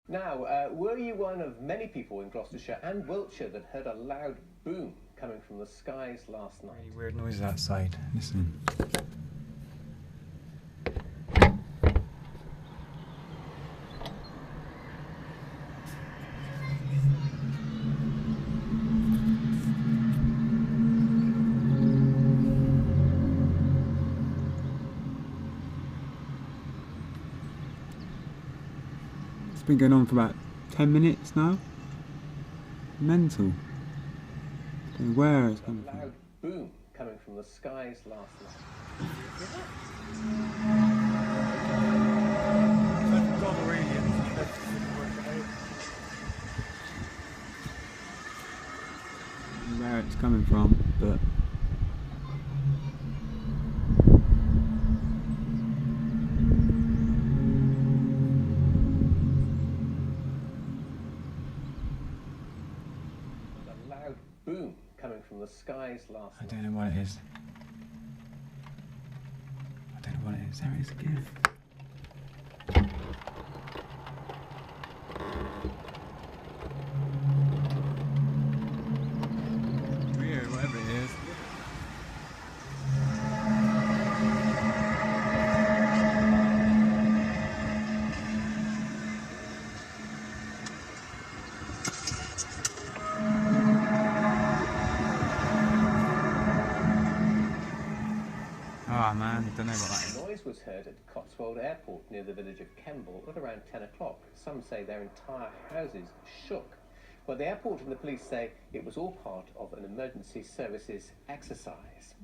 Now, were you one of many people in Gloucestershire and Wiltshire that heard a loud boom coming from the skies last night? Really weird noises outside. Listen. It's been going on for about 10 minutes now. Mental. Don't know where it's coming from. Loud boom coming from the skies last night. Where it's coming from, but A loud boom coming from the skies last I night. don't know what it is. I don't know what it is. There it is again. Weird, whatever it is. Oh man, I don't know what that is. The noise was heard at Cotswold Airport near the village of Kemble at around 10 o'clock. Some say their entire houses shook. But the airport and the police say it was all part of an emergency services exercise.